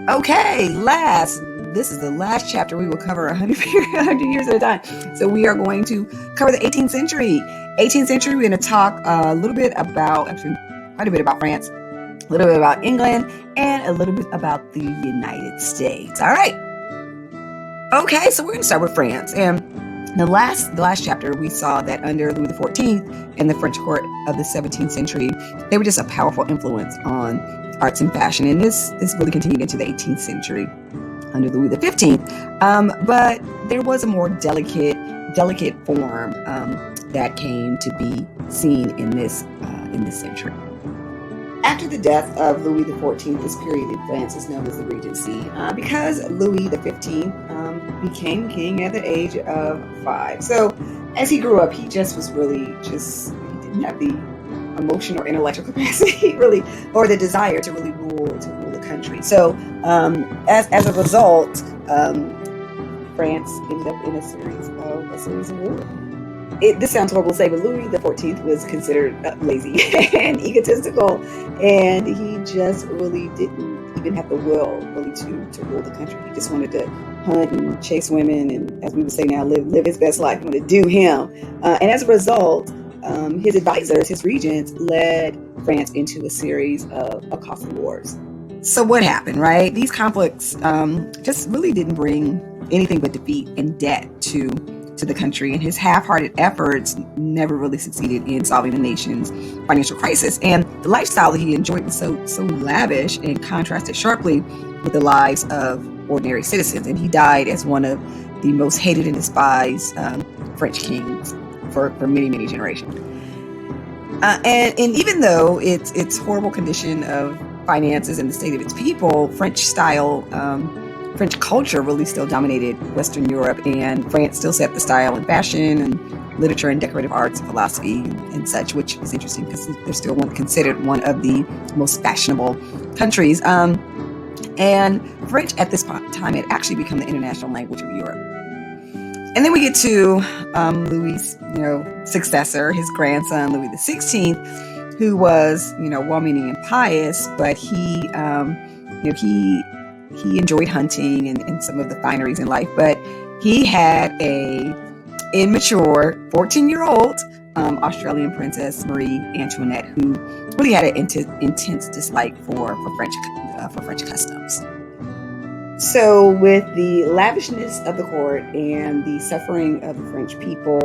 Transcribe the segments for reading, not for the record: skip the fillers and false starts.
Okay, this is the last chapter. We will cover 100 years at a time. So we are going to cover the 18th century. 18th century, we're going to talk a little bit about, actually quite a bit about France, a little bit about England, and a little bit about the United States. All right. Okay, so we're going to start with France. And the last chapter, we saw that under Louis XIV and the French court of the 17th century, they were just a powerful influence on arts and fashion. And this really continued into the 18th century under Louis XV. But there was a more delicate form that came to be seen in this century. After the death of Louis XIV, this period in France is known as the Regency because Louis XV became king at the age of 5. So as he grew up, he just was really he didn't have the emotional or intellectual capacity really, or the desire to really rule the country. So as a result, France ended up in a series of wars. This sounds horrible to say, but Louis XIV was considered lazy and egotistical, and he just really didn't even have the will really to rule the country. He just wanted to hunt and chase women, and as we would say now, live his best life. He wanted to do him, and as a result, his advisors, his regents, led France into a series of Acosta Wars. So what happened, right? These conflicts just really didn't bring anything but defeat and debt to the country, and his half-hearted efforts never really succeeded in solving the nation's financial crisis. And the lifestyle that he enjoyed was so lavish and contrasted sharply with the lives of ordinary citizens. And he died as one of the most hated and despised French kings for many generations. And even though its horrible condition of finances and the state of its people, French culture really still dominated Western Europe, and France still set the style in fashion and literature and decorative arts and philosophy and such, which is interesting because they're still considered one of the most fashionable countries. And French at this time had actually become the international language of Europe. And then we get to Louis' successor, his grandson, Louis XVI, who was well-meaning and pious, but he enjoyed hunting and some of the fineries in life, but he had a immature 14-year-old Australian princess, Marie Antoinette, who really had an intense dislike for French customs. So with the lavishness of the court and the suffering of the French people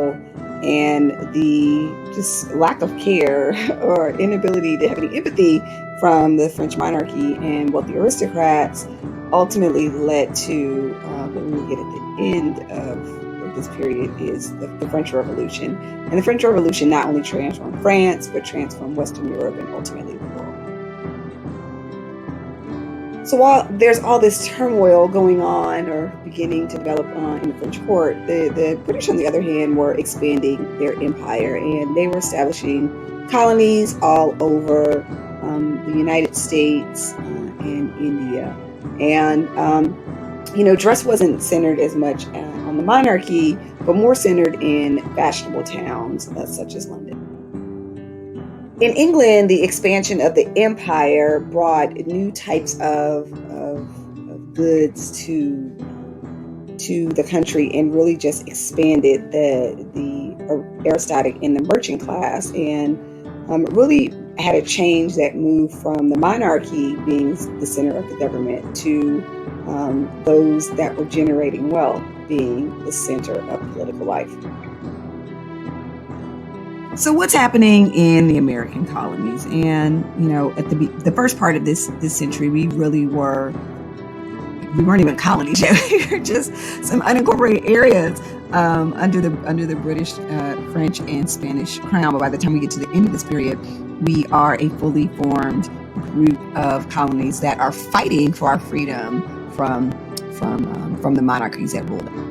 and the just lack of care or inability to have any empathy from the French monarchy and wealthy aristocrats, ultimately led to what we get at the end of this period is the French Revolution. And the French Revolution not only transformed France, but transformed Western Europe and ultimately the world. So while there's all this turmoil going on or beginning to develop in the French court, the British, on the other hand, were expanding their empire, and they were establishing colonies all over the United States and India. And, dress wasn't centered as much on the monarchy, but more centered in fashionable towns such as London. In England, the expansion of the empire brought new types of goods to the country and really just expanded the aristocratic and the merchant class, and really had a change that moved from the monarchy being the center of the government to those that were generating wealth being the center of political life. So what's happening in the American colonies? And, at the first part of this century, we weren't even colonies yet. We were just some unincorporated areas under the British, French, and Spanish crown. But by the time we get to the end of this period, we are a fully formed group of colonies that are fighting for our freedom from the monarchies that ruled them.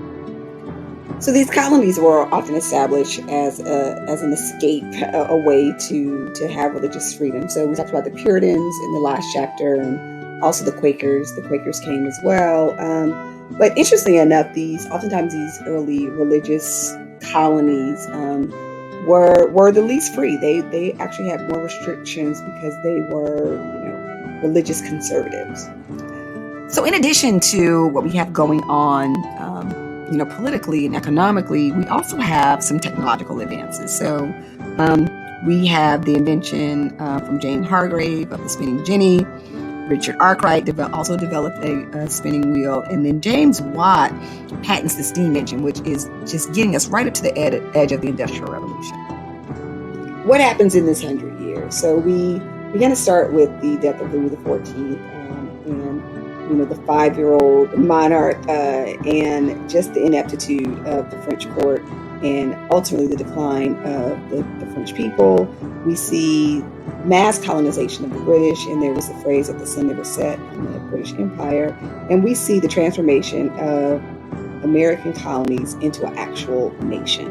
So these colonies were often established as an escape, a way to have religious freedom. So we talked about the Puritans in the last chapter, and also the Quakers. The Quakers came as well. But interestingly enough, oftentimes these early religious colonies were the least free. They actually had more restrictions because they were religious conservatives. So in addition to what we have going on, politically and economically, we also have some technological advances. So we have the invention from Jane Hargrave of the spinning jenny. Richard Arkwright also developed a spinning wheel. And then James Watt patents the steam engine, which is just getting us right up to the edge of the Industrial Revolution. What happens in this 100 years? So we're going to start with the death of Louis XIV and the 5-year-old monarch and just the ineptitude of the French court and ultimately the decline of the French people. We see mass colonization of the British, and there was the phrase that the sun never set in the British Empire. And we see the transformation of American colonies into an actual nation.